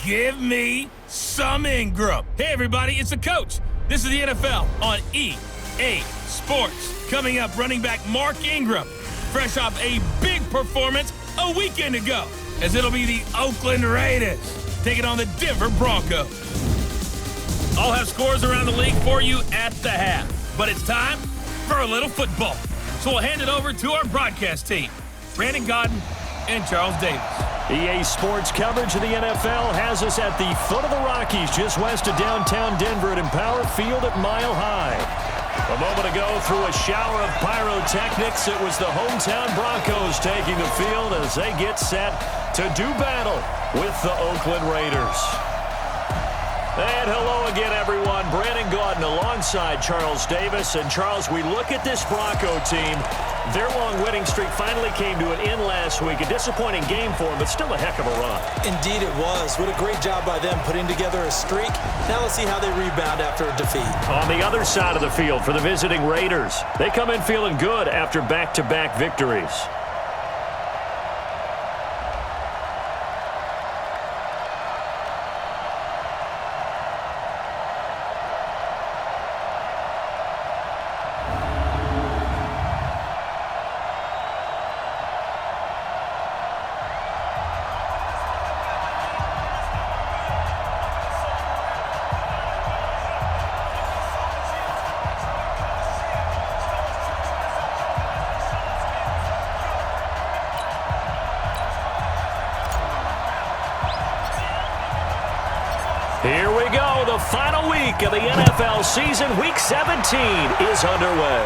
Give me some Ingram. Hey, everybody, it's the coach. This is the NFL on EA Sports. Coming up, running back Mark Ingram, fresh off a big performance a weekend ago, as it'll be the Oakland Raiders taking on the Denver Broncos. I'll have scores around the league for you at the half, but it's time for a little football. So we'll hand it over to our broadcast team, Brandon Godden and Charles Davis. EA Sports coverage of the NFL has us at the foot of the Rockies, just west of downtown Denver at Empower Field at Mile High. A moment ago, through a shower of pyrotechnics, it was the hometown Broncos taking the field as they get set to do battle with the Oakland Raiders. And hello again, everyone. Brandon Gaudin alongside Charles Davis. And Charles, we look at this Bronco team. Their long winning streak finally came to an end last week. A disappointing game for them, but still a heck of a run. Indeed it was. What a great job by them putting together a streak. Now let's see how they rebound after a defeat. On the other side of the field for the visiting Raiders, they come in feeling good after back-to-back victories. Here we go. The final week of the NFL season. Week 17 is underway.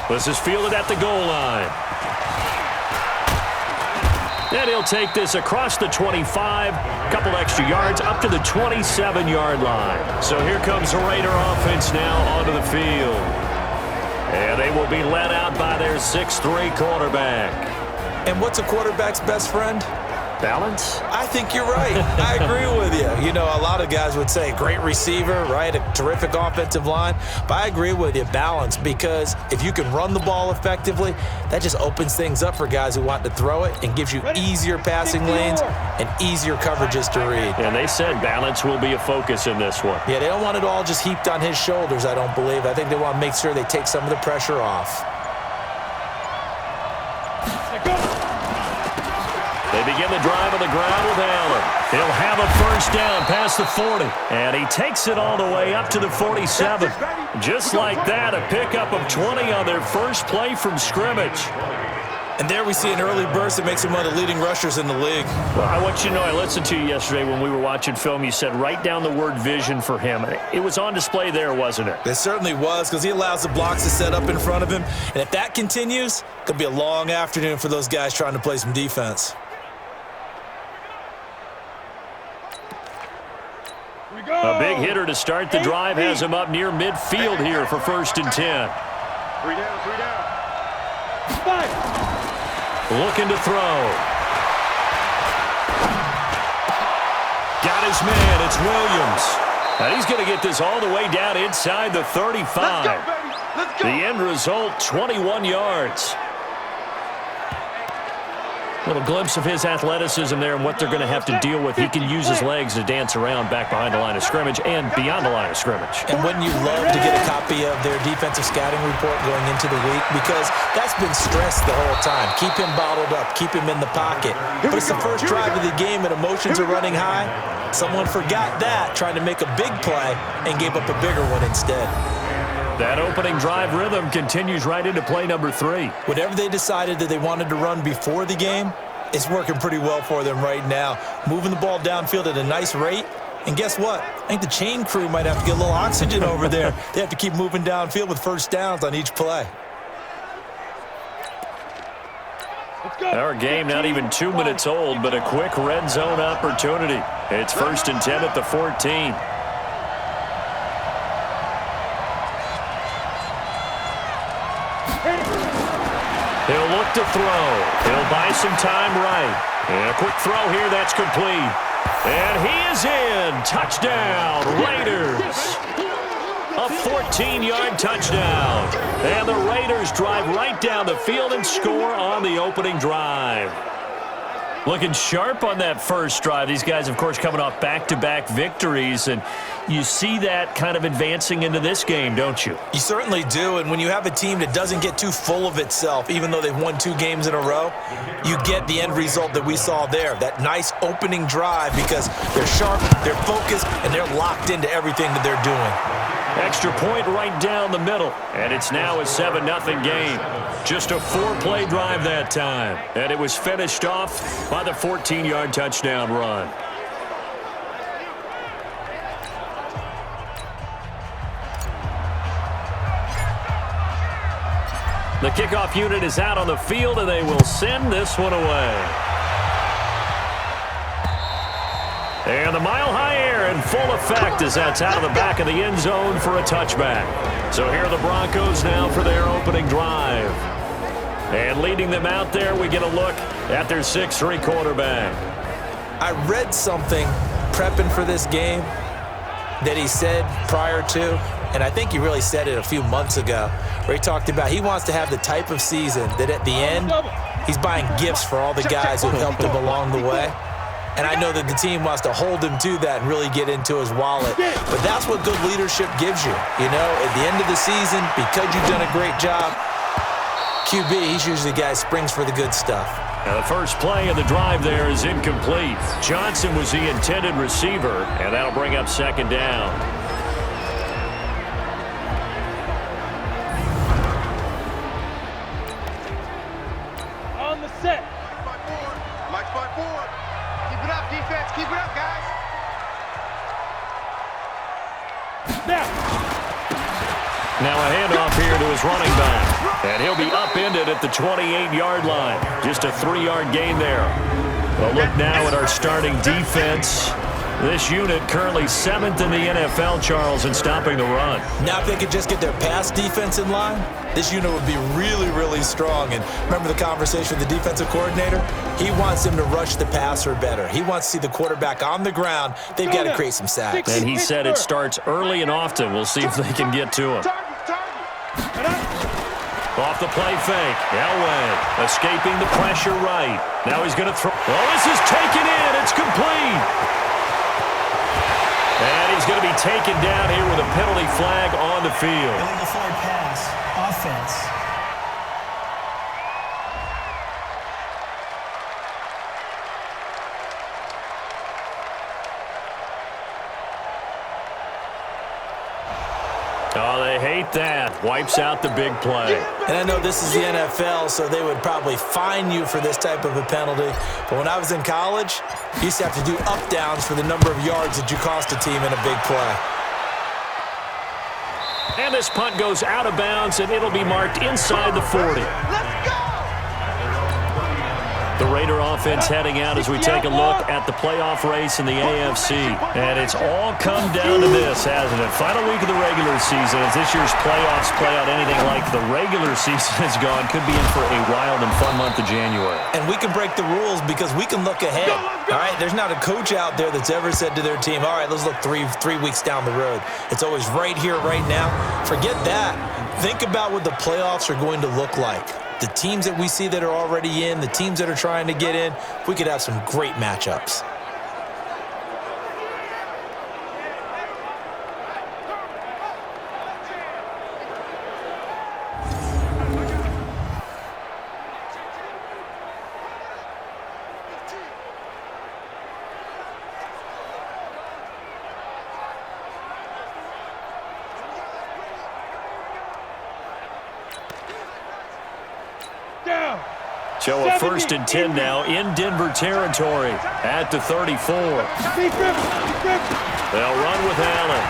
This is fielded at the goal line. And he'll take this across the 25, couple extra yards up to the 27-yard line. So here comes the Raider offense now onto the field. And they will be led out by their 6'3" quarterback. And what's a quarterback's best friend? Balance? I think you're right. I agree with you. You know, a lot of guys would say great receiver, right? A terrific offensive line. But I agree with you, balance, because if you can run the ball effectively, that just opens things up for guys who want to throw it and gives you easier passing lanes and easier coverages to read. And they said balance will be a focus in this one. Yeah, they don't want it all just heaped on his shoulders, I don't believe. I think they want to make sure they take some of the pressure off. They begin the drive on the ground with Allen. He'll have a first down past the 40. And he takes it all the way up to the 47. Just like that, a pickup of 20 on their first play from scrimmage. And there we see an early burst that makes him one of the leading rushers in the league. Well, I want you to know, I listened to you yesterday when we were watching film. You said write down the word vision for him. It was on display there, wasn't it? It certainly was, because he allows the blocks to set up in front of him. And if that continues, it could be a long afternoon for those guys trying to play some defense. A big hitter to start the drive has him up near midfield here for 1st and 10. 3 down, 3 down. Looking to throw. Got his man. It's Williams. And he's going to get this all the way down inside the 35. Let's go, baby. Let's go. The end result, 21 yards. Little glimpse of his athleticism there and what they're going to have to deal with. He can use his legs to dance around back behind the line of scrimmage and beyond the line of scrimmage. And wouldn't you love to get a copy of their defensive scouting report going into the week? Because that's been stressed the whole time. Keep him bottled up. Keep him in the pocket. But it's the first drive of the game and emotions are running high. Someone forgot that, trying to make a big play and gave up a bigger one instead. That opening drive rhythm continues right into play number 3. Whatever they decided that they wanted to run before the game, it's working pretty well for them right now. Moving the ball downfield at a nice rate. And guess what? I think the chain crew might have to get a little oxygen over there. They have to keep moving downfield with first downs on each play. Our game not even 2 minutes old, but a quick red zone opportunity. It's 1st and 10 at the 14. He'll look to throw. He'll buy some time right. And a quick throw here, that's complete. And he is in. Touchdown, Raiders. A 14-yard touchdown. And the Raiders drive right down the field and score on the opening drive. Looking sharp on that first drive. These guys, of course, coming off back-to-back victories, and you see that kind of advancing into this game, don't you? You certainly do, and when you have a team that doesn't get too full of itself, even though they've won 2 games in a row, you get the end result that we saw there, that nice opening drive, because they're sharp, they're focused, and they're locked into everything that they're doing. Extra point right down the middle, and it's now a 7-0 game. Just a 4-play drive that time, and it was finished off by the 14-yard touchdown run. The kickoff unit is out on the field, and they will send this one away. And the mile-high air in full effect as that's out of the back of the end zone for a touchback. So here are the Broncos now for their opening drive. And leading them out there, we get a look at their 6'3" quarterback. I read something prepping for this game that he said prior to, and I think he really said it a few months ago, where he talked about he wants to have the type of season that at the end, he's buying gifts for all the guys who helped him along the way. And I know that the team wants to hold him to that and really get into his wallet. But that's what good leadership gives you. You know, at the end of the season, because you've done a great job, QB, he's usually the guy who springs for the good stuff. Now the first play of the drive there is incomplete. Johnson was the intended receiver, and that'll bring up second down. On the set. Mike spot forward. Keep it up, defense. Keep it up, guys. Now a handoff here to his running back. And he'll be upended at the 28-yard line. Just a 3-yard gain there. Well, look now at our starting defense. This unit currently 7th in the NFL, Charles, in stopping the run. Now if they could just get their pass defense in line, this unit would be really, really strong. And remember the conversation with the defensive coordinator? He wants them to rush the passer better. He wants to see the quarterback on the ground. They've got to create some sacks. And he said it starts early and often. We'll see if they can get to him. Off the play fake. Elway escaping the pressure right. Now he's going to throw. Oh, this is taken in. It's complete. And he's going to be taken down here with a penalty flag on the field. Illegal forward pass. Offense. Oh, they hate that. Wipes out the big play. And I know this is the NFL, so they would probably fine you for this type of a penalty. But when I was in college, you used to have to do up-downs for the number of yards that you cost a team in a big play. And this punt goes out of bounds, and it'll be marked inside the 40. Let's go! The Raider offense heading out as we take a look at the playoff race in the AFC. And it's all come down to this, hasn't it? Final week of the regular season. As this year's playoffs play out anything like the regular season has gone, could be in for a wild and fun month of January. And we can break the rules because we can look ahead. All right, there's not a coach out there that's ever said to their team, all right, let's look three weeks down the road. It's always right here, right now. Forget that. Think about what the playoffs are going to look like. The teams that we see that are already in, the teams that are trying to get in, we could have some great matchups. So a 1st and 10 now in Denver territory at the 34. They'll run with Allen.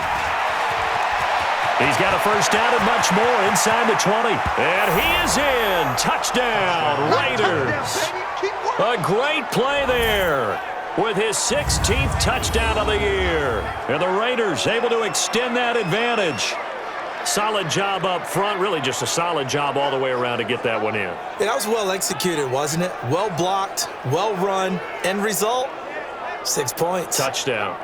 He's got a first down and much more inside the 20. And he is in. Touchdown, Raiders. A great play there with his 16th touchdown of the year. And the Raiders able to extend that advantage. Solid job up front, really just a solid job all the way around to get that one in. That was well executed, wasn't it? Well blocked, well run. End result, 6 points. Touchdown.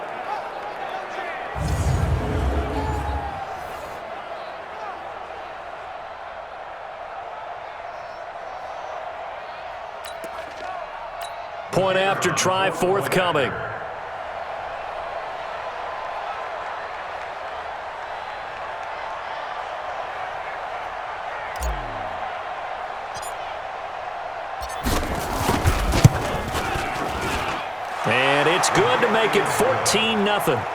Point after try forthcoming. And it's good to make it 14-0.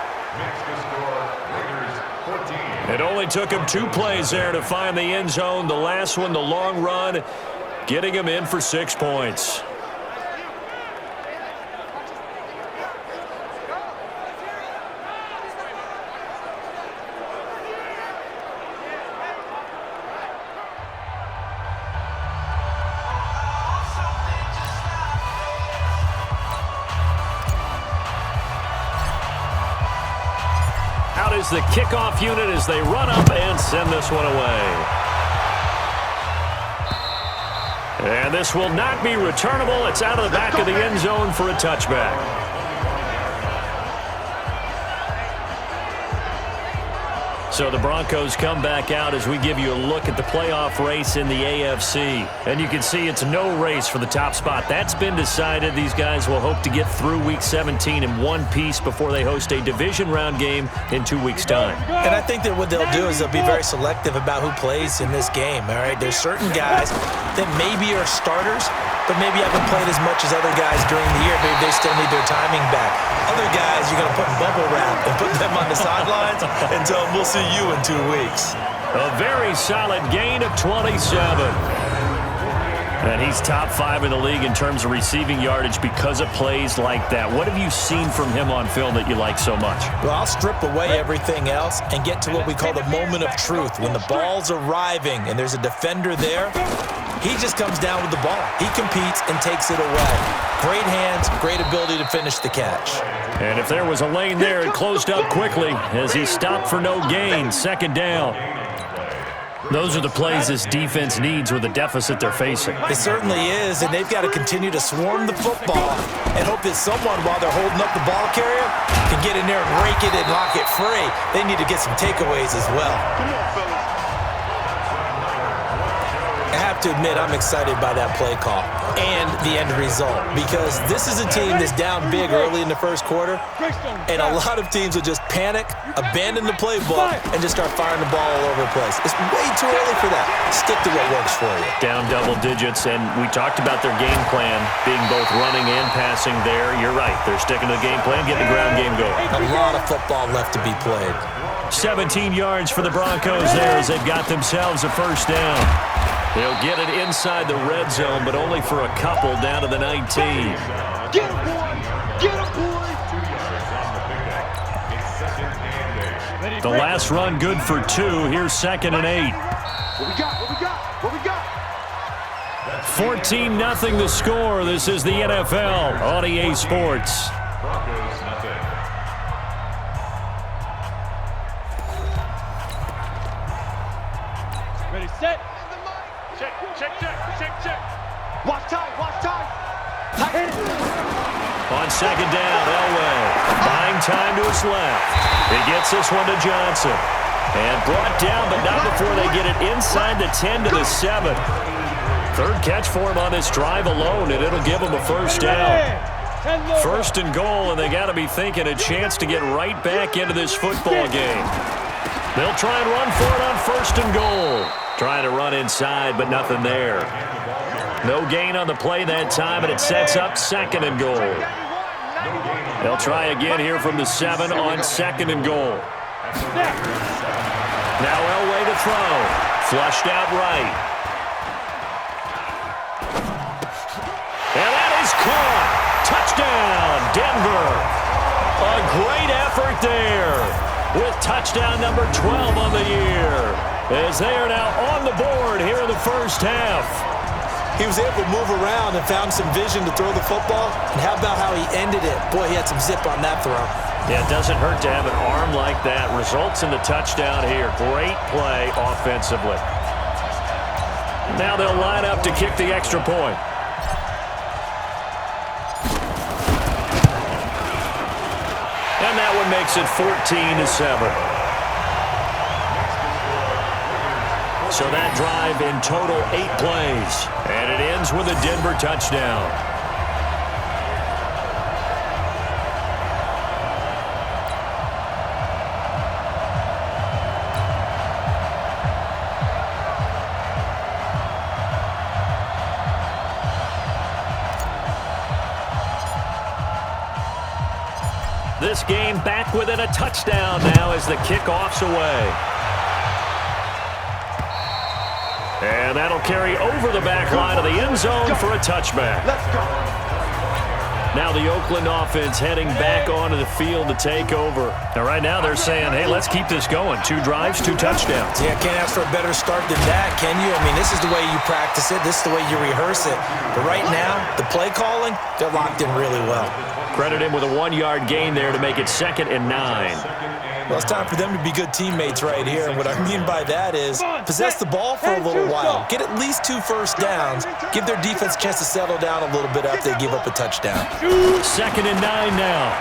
It only took him 2 plays there to find the end zone. The last one, the long run, getting him in for 6 points. Out is the kickoff unit as they run up and send this one away. And this will not be returnable. It's out of the back of the end zone for a touchback. So the Broncos come back out as we give you a look at the playoff race in the AFC. And you can see it's no race for the top spot. That's been decided. These guys will hope to get through Week 17 in one piece before they host a division round game in 2 weeks' time. And I think that what they'll do is they'll be very selective about who plays in this game, all right? There's certain guys that maybe are starters, but maybe haven't played as much as other guys during the year. Maybe they still need their timing back. Other guys, you're going to put in bubble wrap and put them on the sidelines and tell them we'll see you in 2 weeks. A very solid gain of 27. And he's top 5 in the league in terms of receiving yardage because of plays like that. What have you seen from him on film that you like so much? Well, I'll strip away everything else and get to what we call the moment of truth. When the ball's arriving and there's a defender there, he just comes down with the ball. He competes and takes it away. Great hands, great ability to finish the catch. And if there was a lane there, it closed up quickly as he stopped for no gain. 2nd down. Those are the plays this defense needs with the deficit they're facing. It certainly is, and they've got to continue to swarm the football and hope that someone, while they're holding up the ball carrier, can get in there and rake it and lock it free. They need to get some takeaways as well. Come on, fellas. I have to admit, I'm excited by that play call and the end result because this is a team that's down big early in the first quarter, and a lot of teams will just panic, abandon the playbook, and just start firing the ball all over the place. It's way too early for that. Stick to what works for you. Down double digits, and we talked about their game plan being both running and passing there. You're right. They're sticking to the game plan, getting the ground game going. A lot of football left to be played. 17 yards for the Broncos there as they've got themselves a first down. They'll get it inside the red zone, but only for a couple down to the 19. Get him, boy! Get him, boy! The last run good for 2. Here's 2nd and 8. What we got? What we got? What we got? 14-0 the score. This is the NFL on EA Sports. Ready, set. Check, check, check, check, check. Watch time, watch time. Hit it. On 2nd down, Elway buying time to his left. He gets this one to Johnson. And brought down, but not before they get it inside the 10 to the 7. 3rd catch for him on this drive alone, and it'll give him a first down. 1st and goal, and they got to be thinking a chance to get right back into this football game. They'll try and run for it on 1st and goal. Trying to run inside, but nothing there. No gain on the play that time, and it sets up 2nd and goal. They'll try again here from the 7 on 2nd and goal. Now Elway to throw. Flushed out right. And that is caught. Touchdown, Denver. A great effort there with touchdown number 12 on the year, as they are now on the board here in the first half. He was able to move around and found some vision to throw the football. And how about how he ended it? Boy, he had some zip on that throw. Yeah, it doesn't hurt to have an arm like that. Results in the touchdown here. Great play offensively. Now they'll line up to kick the extra point. And that one makes it 14-7. So that drive in total 8 plays. And it ends with a Denver touchdown. This game back within a touchdown now as the kickoff's away. And that'll carry over the back line of the end zone for a touchback. Let's go. Now the Oakland offense heading back onto the field to take over. Now right now they're saying, hey, let's keep this going. 2 drives, 2 touchdowns. Yeah, can't ask for a better start than that, can you? I mean, this is the way you practice it. This is the way you rehearse it. But right now, the play calling, they're locked in really well. Credit him with a 1-yard gain there to make it 2nd and 9. Well, it's time for them to be good teammates right here. And what I mean by that is possess the ball for a little while. Get at least 2 first downs. Give their defense a chance to settle down a little bit after they give up a touchdown. 2nd and 9 now.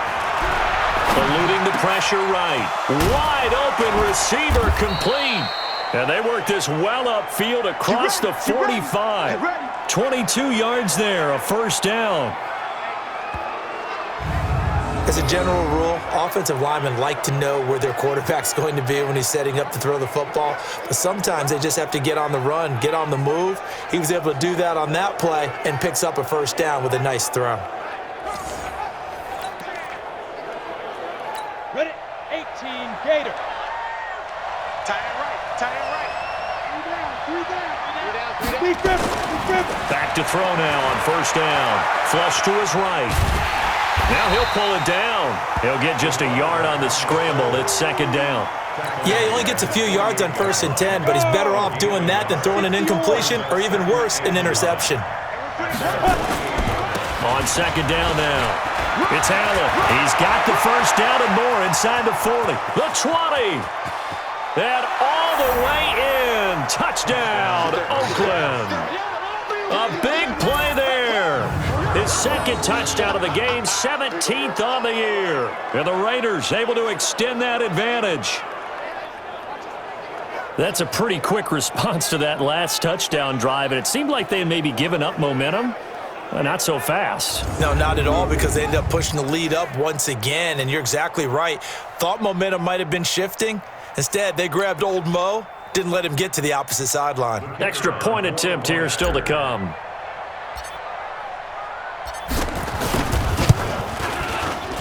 Eluding the pressure right. Wide open receiver complete. And they work this well upfield across the 45. 22 yards there, a first down. As a general rule, offensive linemen like to know where their quarterback's going to be when he's setting up to throw the football. But sometimes they just have to get on the run, get on the move. He was able to do that on that play and picks up a first down with a nice throw. Ready, 18, Gator. Tight end right, tight end right. 3 down. Back to throw now on first down. Flush to his right. Now he'll pull it down. He'll get just a yard on the scramble. It's 2nd down. Yeah, he only gets a few yards on 1st and 10, but he's better off doing that than throwing an incompletion or even worse, an interception. On 2nd down now. It's Allen. He's got the first down and more inside the 40. The 20. And all the way in. Touchdown, Oakland. A big play there. His 2nd touchdown of the game, 17th on the year. And the Raiders able to extend that advantage. That's a pretty quick response to that last touchdown drive, and it seemed like they had maybe given up momentum. Not so fast. No, not at all, because they ended up pushing the lead up once again, and you're exactly right. Thought momentum might have been shifting. Instead, they grabbed old Mo, didn't let him get to the opposite sideline. Extra point attempt here still to come.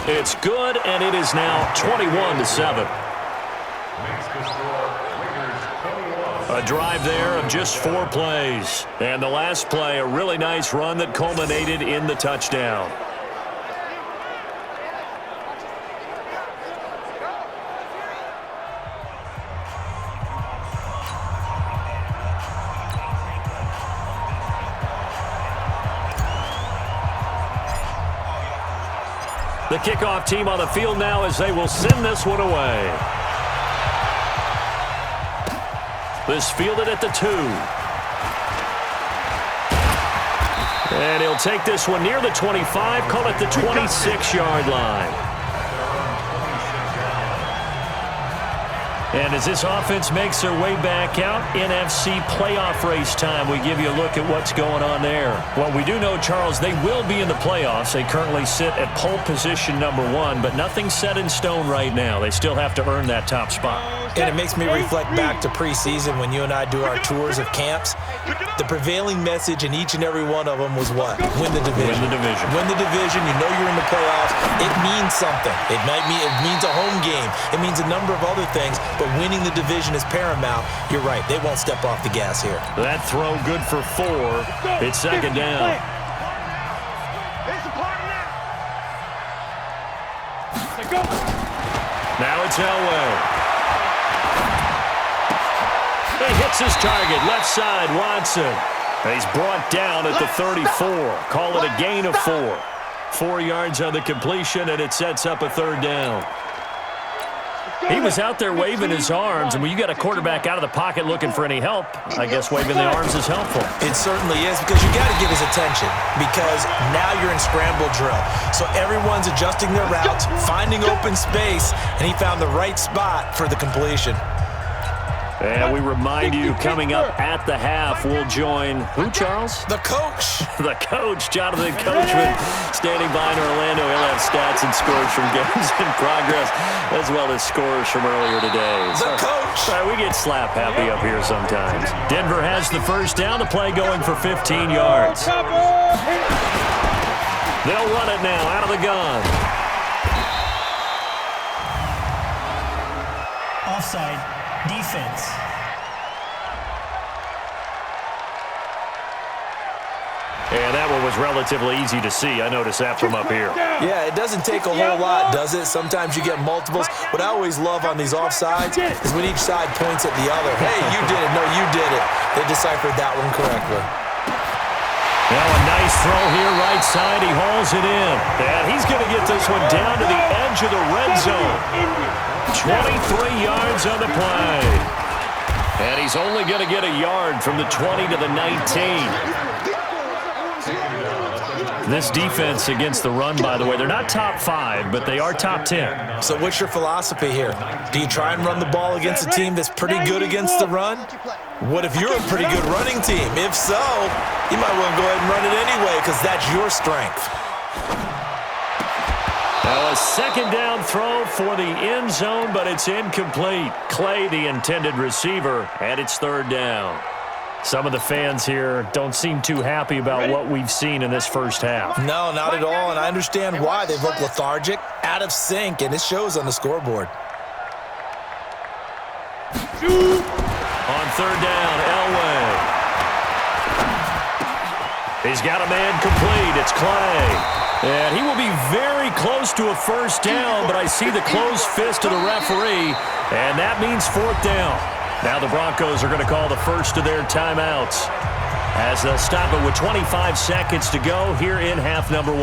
It's good, and it is now 21-7. A drive there of just 4 plays. And the last play, a really nice run that culminated in the touchdown. The kickoff team on the field now as they will send this one away. This fielded at the 2. And he'll take this one near the 25, call it the 26-yard line. And as this offense makes their way back out, NFC playoff race time, we give you a look at what's going on there. Well, we do know, Charles, they will be in the playoffs. They currently sit at pole position number 1, but nothing's set in stone right now. They still have to earn that top spot. And it makes me reflect back to preseason when you and I do our tours of camps. The prevailing message in each and every one of them was what? Win the division. Win the division. Win the division. You know you're in the playoffs. It means something. It means a home game. It means a number of other things, but winning the division is paramount. You're right. They won't step off the gas here. That throw good for 4. It's 2nd down. Now it's Elway. He hits his target, left side, Watson. He's brought down at the 34. Call it a gain of 4. 4 yards on the completion, and it sets up a 3rd down. He was out there waving his arms, and when you got a quarterback out of the pocket looking for any help, I guess waving the arms is helpful. It certainly is, because you got to get his attention, because now you're in scramble drill. So everyone's adjusting their routes, finding open space, and he found the right spot for the completion. And we remind you, coming up at the half, we'll join who, Charles? The coach. The coach, Jonathan Coachman, standing by in Orlando. He'll have stats and scores from games in progress, as well as scores from earlier today. The coach. Sorry, we get slap happy up here sometimes. Denver has the first down, the play going for 15 yards. They'll run it now out of the gun. offside, defense. And that one was relatively easy to see. I noticed that from up here. Yeah, it doesn't take a whole lot, does it? Sometimes you get multiples. What I always love on these offsides is when each side points at the other. Hey, you did it. No, you did it. They deciphered that one correctly. Now a nice throw here, right side. He hauls it in. And he's going to get this one down to the edge of the red zone. 23 yards on the play. And he's only going to get a yard from the 20 to the 19. This defense against the run, by the way, they're not top 5, but they are top 10. So what's your philosophy here? Do you try and run the ball against a team that's pretty good against the run? What if you're a pretty good running team? If so, you might want to go ahead and run it anyway because that's your strength. Now a second down throw for the end zone, but it's incomplete. Clay, the intended receiver, and it's third down. Some of the fans here don't seem too happy about what we've seen in this first half. No, not at all, and I understand why. They've looked lethargic, out of sync, and it shows on the scoreboard. On third down, Elway. He's got a man complete. It's Clay. And he will be very close to a first down, but I see the closed fist of the referee, and that means fourth down. Now the Broncos are going to call the first of their timeouts as they'll stop it with 25 seconds to go here in half number 1.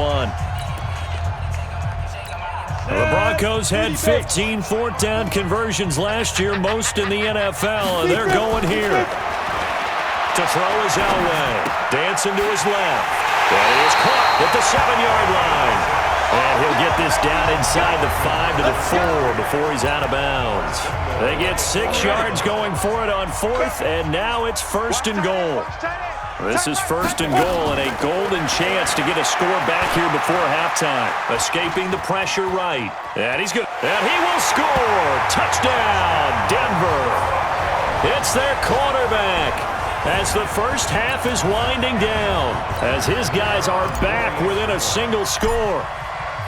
The Broncos had 15 fourth down conversions last year, most in the NFL, and they're going here. To throw is Elway. Dancing to his left. And he is caught at the 7-yard line. And he'll get this down inside the 5 to the 4 before he's out of bounds. They get 6 yards going for it on fourth, and now it's first and goal. This is first and goal and a golden chance to get a score back here before halftime. Escaping the pressure right. And he's good. And he will score. Touchdown, Denver. It's their quarterback as the first half is winding down, as his guys are back within a single score.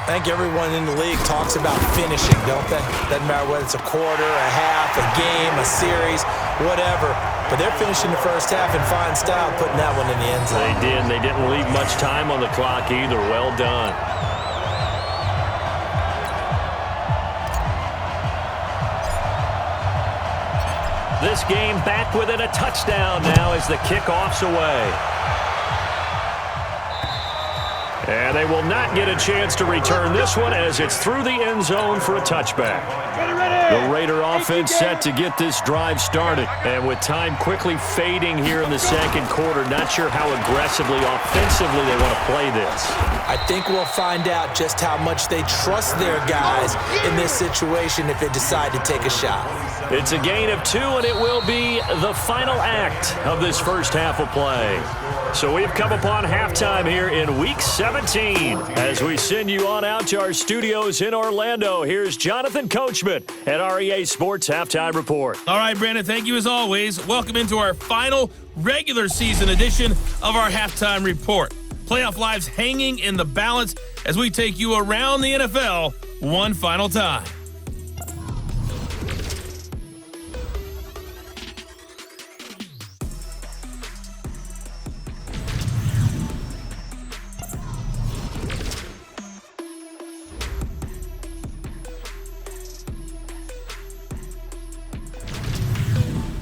I think everyone in the league talks about finishing, don't they? Doesn't matter whether it's a quarter, a half, a game, a series, whatever. But they're finishing the first half in fine style, putting that one in the end zone. They did, and they didn't leave much time on the clock either. Well done. This game back within a touchdown now as the kickoff's away. And they will not get a chance to return this one as it's through the end zone for a touchback. The Raider offense set to get this drive started. And with time quickly fading here in the second quarter, not sure how aggressively, offensively they want to play this. I think we'll find out just how much they trust their guys in this situation if they decide to take a shot. It's a gain of 2, and it will be the final act of this first half of play. So we've come upon halftime here in Week 17. As we send you on out to our studios in Orlando, here's Jonathan Coachman at REA Sports Halftime Report. All right, Brandon, thank you as always. Welcome into our final regular season edition of our Halftime Report. Playoff lives hanging in the balance as we take you around the NFL one final time.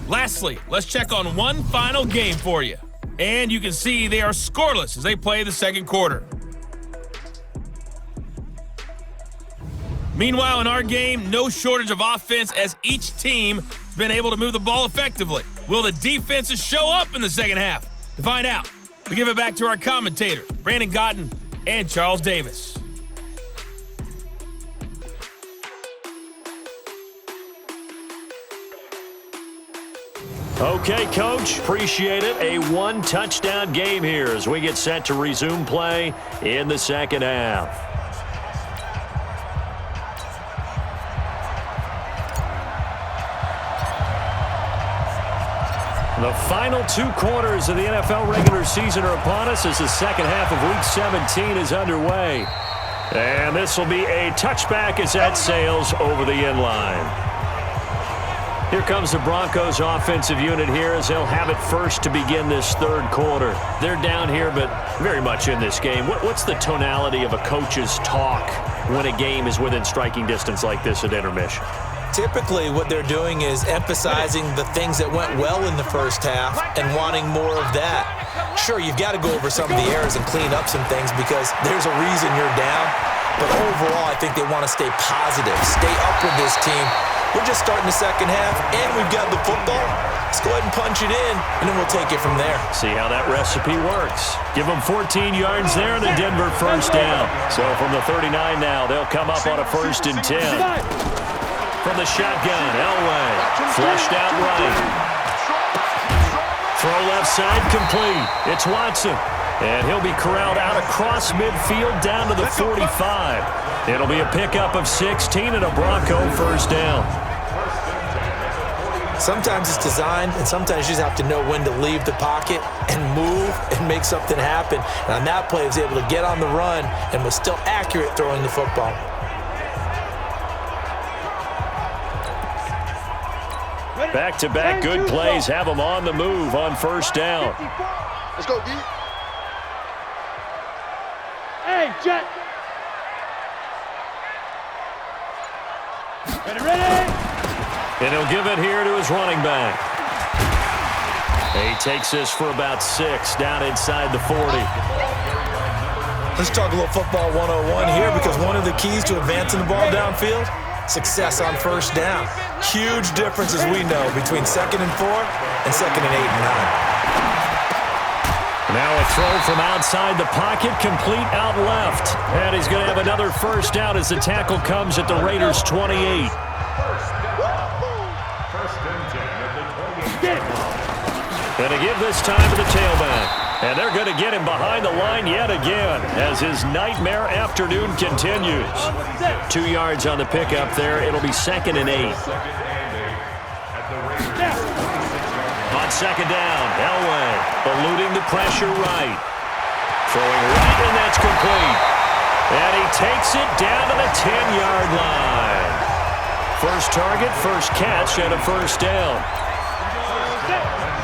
Lastly, let's check on one final game for you. And you can see they are scoreless as they play the second quarter. Meanwhile, in our game, no shortage of offense as each team has been able to move the ball effectively. Will the defenses show up in the second half? To find out, we give it back to our commentators, Brandon Gotten and Charles Davis. Okay, Coach, appreciate it. A one-touchdown game here as we get set to resume play in the second half. The final 2 quarters of the NFL regular season are upon us as the second half of Week 17 is underway. And this will be a touchback as that sails over the end line. Here comes the Broncos offensive unit here as they'll have it first to begin this third quarter. They're down here, but very much in this game. What's the tonality of a coach's talk when a game is within striking distance like this at intermission? Typically, what they're doing is emphasizing the things that went well in the first half and wanting more of that. Sure, you've got to go over some of the errors and clean up some things because there's a reason you're down. But overall, I think they want to stay positive, stay up with this team. We're just starting the second half, and we've got the football. Let's go ahead and punch it in, and then we'll take it from there. See how that recipe works. Give them 14 yards there and a Denver first down. So from the 39 now, they'll come up on a 1st and 10. From the shotgun, Elway, flushed out right. Throw left side complete. It's Watson. And he'll be corralled out across midfield down to the 45. It'll be a pickup of 16 and a Bronco first down. Sometimes it's designed, and sometimes you just have to know when to leave the pocket and move and make something happen. And on that play, he was able to get on the run and was still accurate throwing the football. Back-to-back good plays have them on the move on first down. Let's go, D. Hey, Jet. Ready. And he'll give it here to his running back. He takes this for about 6 down inside the 40. Let's talk a little football 101 here because one of the keys to advancing the ball downfield, success on first down. Huge difference, as we know, between 2nd and 4 and 2nd and 8 and 9. Now a throw from outside the pocket, complete out left. And he's going to have another first down as the tackle comes at the Raiders' 28. And to give this time to the tailback. And they're going to get him behind the line yet again as his nightmare afternoon continues. 2 yards on the pickup there. It'll be 2nd and 8. On 2nd down, Elway eluding the pressure right. Throwing right, and that's complete. And he takes it down to the 10-yard line. First target, first catch, and a first down.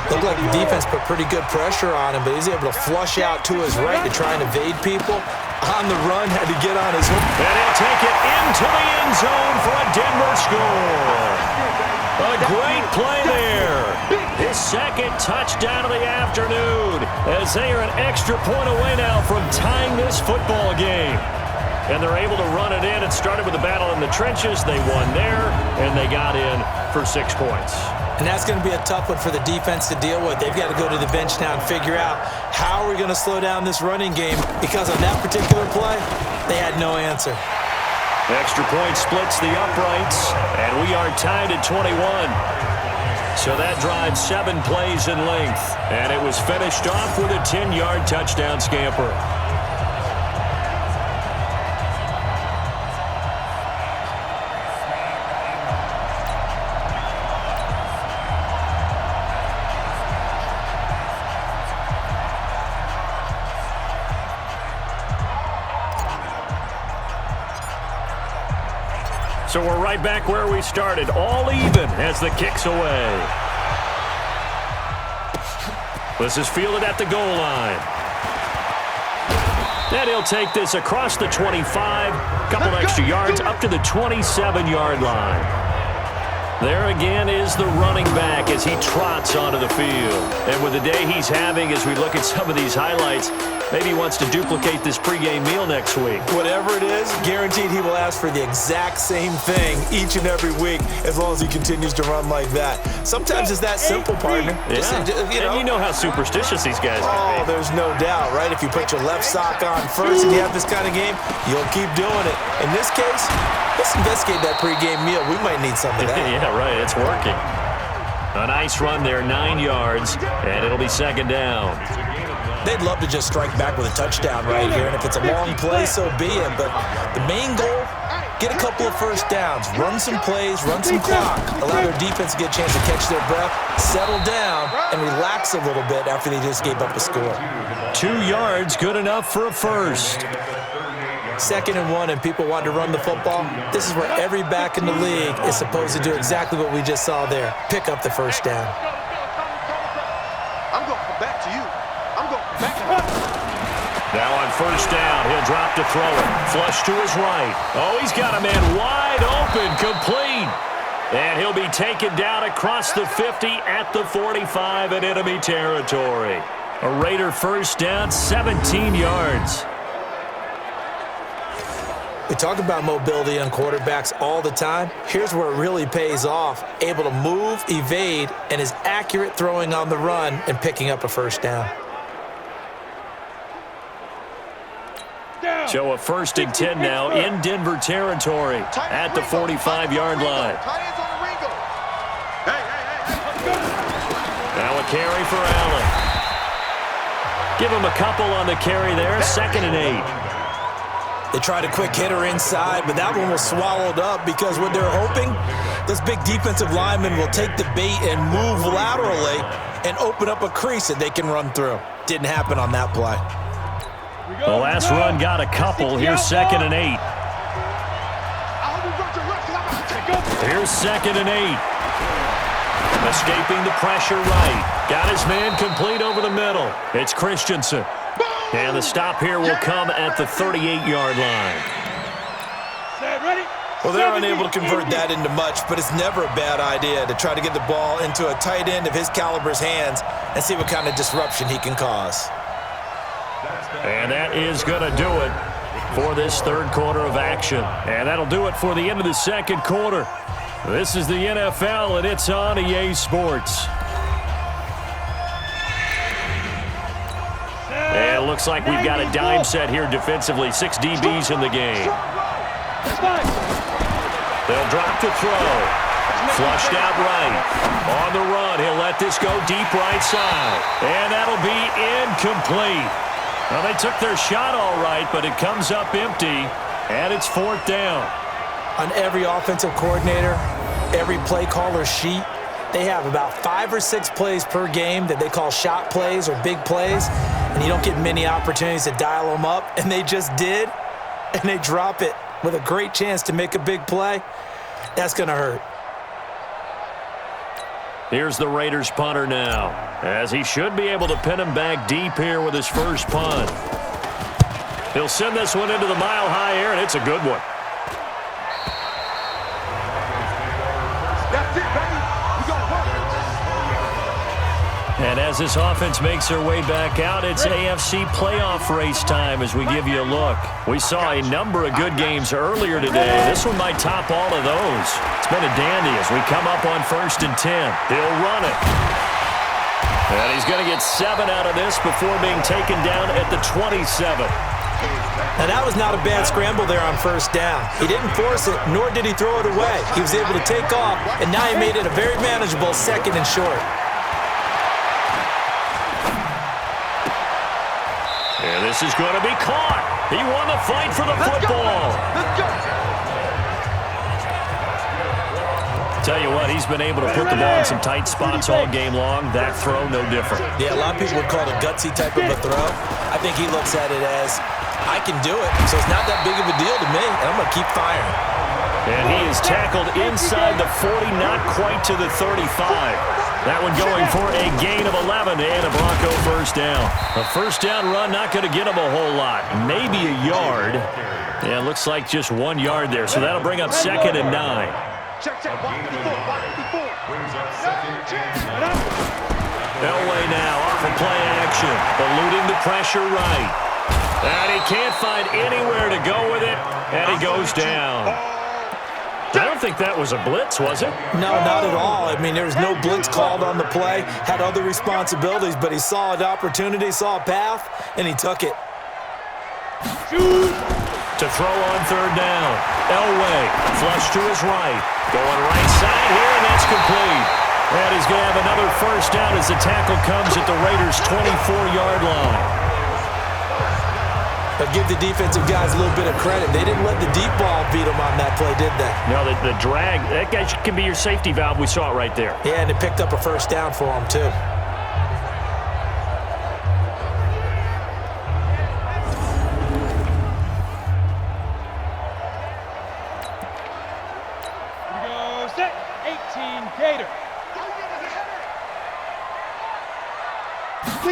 Looked like the defense put pretty good pressure on him, but he's able to flush out to his right to try and evade people. On the run, had to get on his hook. And he'll take it into the end zone for a Denver score. A great play there. His 2nd touchdown of the afternoon as they are an extra point away now from tying this football game. And they're able to run it in. It started with a battle in the trenches. They won there, and they got in for 6 points. And that's going to be a tough one for the defense to deal with. They've got to go to the bench now and figure out how are we going to slow down this running game, because on that particular play, they had no answer. Extra point splits the uprights, and we are tied at 21. So that drives 7 plays in length, and it was finished off with a 10-yard touchdown scamper. So we're right back where we started, all even as the kick's away. This is fielded at the goal line. And he'll take this across the 25, couple extra yards up to the 27-yard line. There again is the running back as he trots onto the field. And with the day he's having, as we look at some of these highlights, maybe he wants to duplicate this pregame meal next week. Whatever it is, guaranteed he will ask for the exact same thing each and every week as long as he continues to run like that. Sometimes it's that simple, partner. Yeah. And you know how superstitious these guys can be. Oh, there's no doubt, right? If you put your left sock on first and you have this kind of game, you'll keep doing it. In this case, let's investigate that pregame meal. We might need some of that. Yeah, right. It's working. A nice run there, 9 yards, and it'll be 2nd down. They'd love to just strike back with a touchdown right here, and if it's a long play, so be it. But the main goal, get a couple of first downs, run some plays, run some clock, allow their defense to get a chance to catch their breath, settle down, and relax a little bit after they just gave up a score. 2 yards, good enough for a first. 2nd and 1 and people want to run the football, this is where every back in the league is supposed to do exactly what we just saw there. Pick up the first down. I'm going to come back to you. I'm going to come back to you. Now on first down, he'll drop to throw it. Flush to his right. Oh, he's got a man wide open, complete. And he'll be taken down across the 50 at the 45 in enemy territory. A Raider first down, 17 yards. We talk about mobility on quarterbacks all the time. Here's where it really pays off. Able to move, evade, and is accurate throwing on the run and picking up a first down. So a 1st and 10 now in Denver territory at the 45-yard line. Now a carry for Allen. Give him a couple on the carry there, 2nd and 8. They tried a quick hitter inside, but that one was swallowed up because what they're hoping, those big defensive linemen will take the bait and move laterally and open up a crease that they can run through. Didn't happen on that play. The last run got a couple. Here's 2nd and 8. Here's 2nd and 8. Escaping the pressure right. Got his man complete over the middle. It's Christensen. And the stop here will come at the 38-yard line. Well, they're unable to convert that into much, but it's never a bad idea to try to get the ball into a tight end of his caliber's hands and see what kind of disruption he can cause. And that is going to do it for this 3rd quarter of action. And that'll do it for the end of the 2nd quarter. This is the NFL, and it's on EA Sports. And it looks like we've got a dime set here defensively. 6 DBs in the game. They'll drop to throw. Flushed out right. On the run, he'll let this go deep right side. And that'll be incomplete. Well, they took their shot all right, but it comes up empty, and it's 4th down. On every offensive coordinator, every play caller sheet, they have about 5 or 6 plays per game that they call shot plays or big plays, and you don't get many opportunities to dial them up, and they just did, and they drop it with a great chance to make a big play. That's going to hurt. Here's the Raiders punter now, as he should be able to pin him back deep here with his first punt. He'll send this one into the mile-high air, and it's a good one. That's it, baby. We got work. And as this offense makes their way back out, it's AFC playoff race time as we give you a look. We saw a number of good games earlier today. This one might top all of those. It's been a dandy as we come up on 1st and 10. He'll run it. And he's going to get 7 out of this before being taken down at the 27. Now, that was not a bad scramble there on 1st down. He didn't force it, nor did he throw it away. He was able to take off, and now he made it a very manageable 2nd and short. And this is going to be caught. He won the fight for the football. Let's go. Tell you what, he's been able to put the ball in some tight spots all game long. That throw, no different. Yeah, a lot of people would call it a gutsy type of a throw. I think he looks at it as, I can do it, so it's not that big of a deal to me, and I'm going to keep firing. And he is tackled inside the 40, not quite to the 35. That one going for a gain of 11 and a Bronco first down. A first down run not going to get him a whole lot. Maybe a yard. Yeah, looks like just 1 yard there, so that'll bring up 2nd and 9. Check. Elway now off of play action, eluding the pressure right. And he can't find anywhere to go with it, and he goes down. I don't think that was a blitz, was it? No, not at all. I mean, there was no blitz called on the play, had other responsibilities, but he saw an opportunity, saw a path, and he took it. To throw on 3rd down. Elway, flush to his right. Going right side here, and that's complete. And he's going to have another first down as the tackle comes at the Raiders' 24-yard line. But give the defensive guys a little bit of credit. They didn't let the deep ball beat them on that play, did they? No, the drag, that guy can be your safety valve. We saw it right there. Yeah, and it picked up a first down for him, too.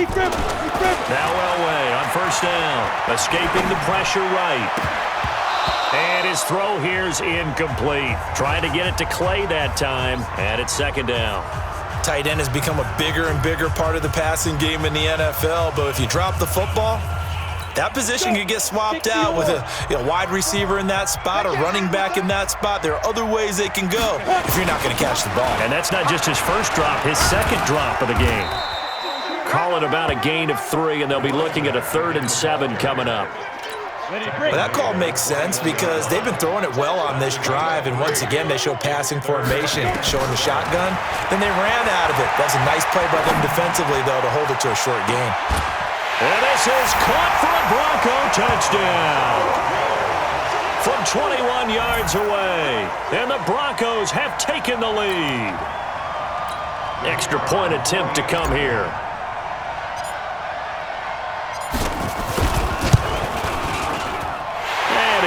Now Elway on first down, escaping the pressure right. And his throw here's incomplete. Trying to get it to Clay that time, and it's second down. Tight end has become a bigger and bigger part of the passing game in the NFL, but if you drop the football, that position can get swapped out with a wide receiver in that spot or running back in that spot. There are other ways they can go if you're not going to catch the ball. And that's not just his first drop, his second drop of the game. Call it about a gain of 3, and they'll be looking at a 3rd and 7 coming up. Well, that call makes sense because they've been throwing it well on this drive, and once again, they show passing formation, showing the shotgun. Then they ran out of it. That's a nice play by them defensively, though, to hold it to a short gain. And this is caught for a Bronco touchdown. From 21 yards away, and the Broncos have taken the lead. Extra point attempt to come here.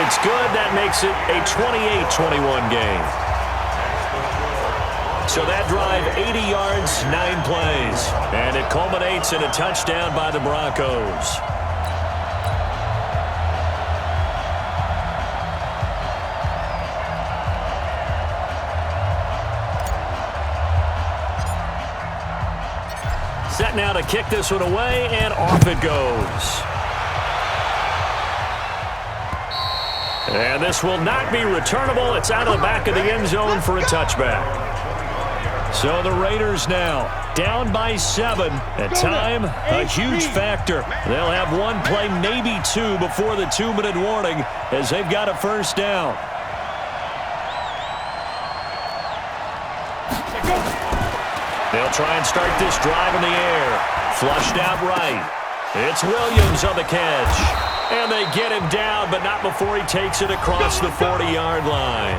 It's good. That makes it a 28-21 game. So that drive, 80 yards, 9 plays. And it culminates in a touchdown by the Broncos. Set now to kick this one away, and off it goes. And this will not be returnable. It's out of the back of the end zone for a touchback. So the Raiders now down by 7. At time, a huge factor. They'll have one play, maybe 2, before the 2-minute warning as they've got a first down. They'll try and start this drive in the air. Flushed out right. It's Williams on the catch. And they get him down, but not before he takes it across the 40-yard line.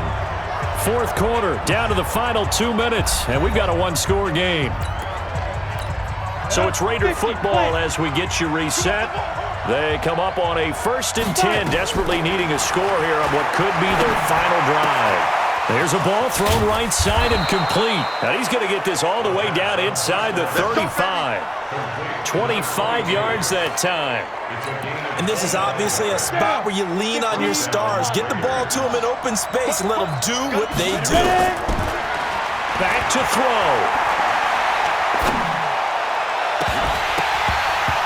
Fourth quarter, down to the final 2 minutes, and we've got a one-score game. So it's Raider football as we get you reset. They come up on a 1st and 10, desperately needing a score here on what could be their final drive. There's a ball thrown right side and complete. Now he's going to get this all the way down inside the 35. 25 yards that time. And this is obviously a spot where you lean on your stars. Get the ball to them in open space and let them do what they do. Back to throw.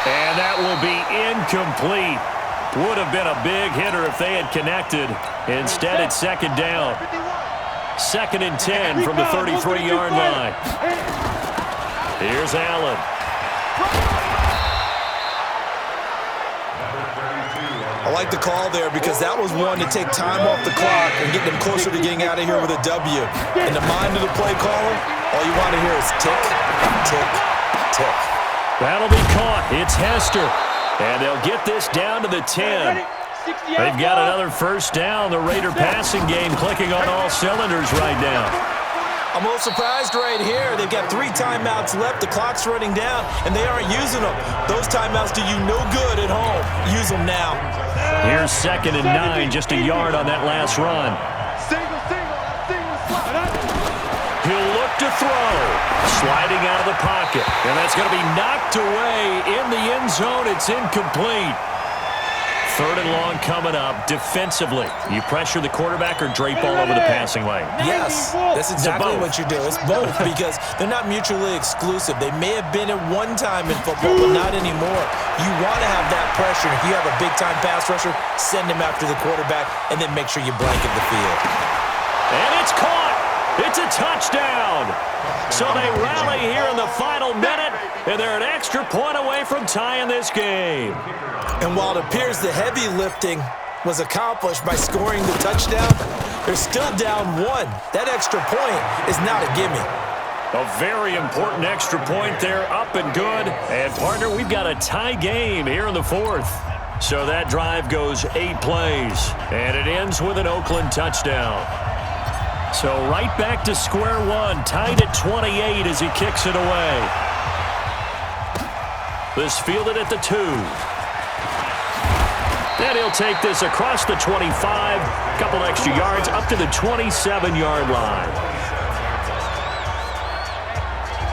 And that will be incomplete. Would have been a big hitter if they had connected. Instead, it's second down. 2nd and 10 from the 33-yard line. Here's Allen. I like the call there because that was one to take time off the clock and get them closer to getting out of here with a W. In the mind of the play caller, all you want to hear is tick, tick, tick. That'll be caught. It's Hester. And they'll get this down to the 10. They've got another first down. The Raider passing game clicking on all cylinders right now. I'm a little surprised right here. They've got 3 timeouts left. The clock's running down, and they aren't using them. Those timeouts do you no good at home. Use them now. Here's 2nd and 9, just a yard on that last run. He'll look to throw. Sliding out of the pocket. And that's going to be knocked away in the end zone. It's incomplete. 3rd and long coming up defensively. You pressure the quarterback or drape all over the passing lane? Yes, that's exactly what you do. It's both because they're not mutually exclusive. They may have been at one time in football, but not anymore. You want to have that pressure. If you have a big-time pass rusher, send him after the quarterback, and then make sure you blanket the field. And it's caught. It's a touchdown. So they rally here in the final minute, and they're an extra point away from tying this game. And while it appears the heavy lifting was accomplished by scoring the touchdown, they're still down 1. That extra point is not a gimme. A very important extra point there, up and good. And, partner, we've got a tie game here in the 4th. So that drive goes 8 plays, and it ends with an Oakland touchdown. So right back to square one, tied at 28 as he kicks it away. This fielded at the 2. And he'll take this across the 25, couple extra yards up to the 27-yard line.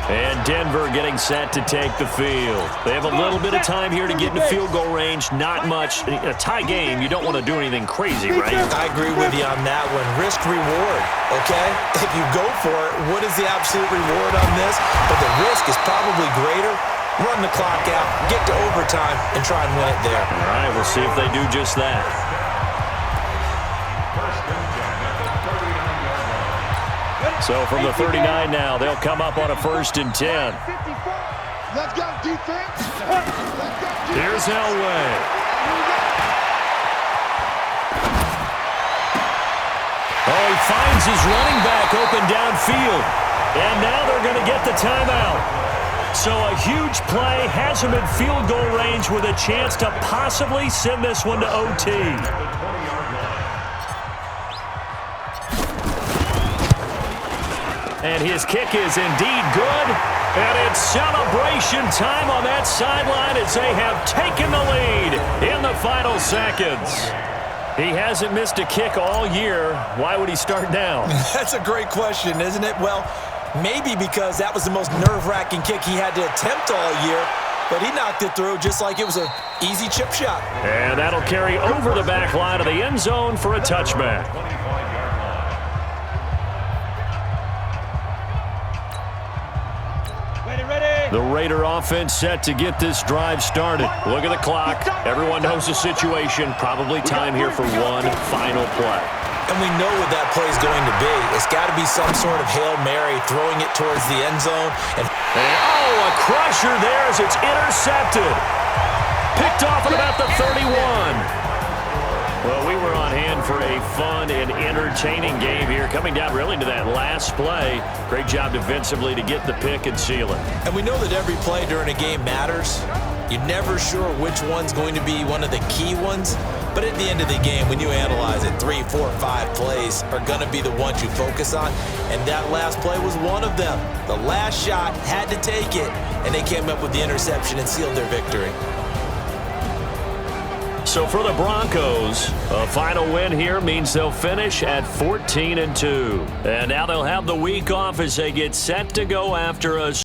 And Denver getting set to take the field. They have a little bit of time here to get into field goal range. Not much. In a tie game, you don't want to do anything crazy, right? I agree with you on that one. Risk reward, okay? If you go for it, what is the absolute reward on this? But the risk is probably greater. Run the clock out, get to overtime, and try and win it there. All right, we'll see if they do just that. So from the 39 now, they'll come up on a 1st and 10. Let's go, defense. Here's Elway. Oh, he finds his running back open downfield. And now they're going to get the timeout. So a huge play has him in field goal range with a chance to possibly send this one to OT. And his kick is indeed good. And it's celebration time on that sideline as they have taken the lead in the final seconds. He hasn't missed a kick all year. Why would he start now? That's a great question, isn't it? Well, maybe because that was the most nerve-wracking kick he had to attempt all year. But he knocked it through just like it was an easy chip shot. And that'll carry over the back line of the end zone for a touchback. The Raider offense set to get this drive started. Look at the clock. Everyone knows the situation. Probably time here for one final play. And we know what that play is going to be. It's got to be some sort of Hail Mary, throwing it towards the end zone. And oh, a crusher there as it's intercepted. Picked off at about the 31. Well, we were on hand for a fun and entertaining game here, coming down really to that last play. Great job defensively to get the pick and seal it. And we know that every play during a game matters. You're never sure which one's going to be one of the key ones. But at the end of the game, when you analyze it, 3, 4, 5 plays are going to be the ones you focus on. And that last play was one of them. The last shot had to take it, and they came up with the interception and sealed their victory. So for the Broncos, a final win here means they'll finish at 14-2. And now they'll have the week off as they get set to go after a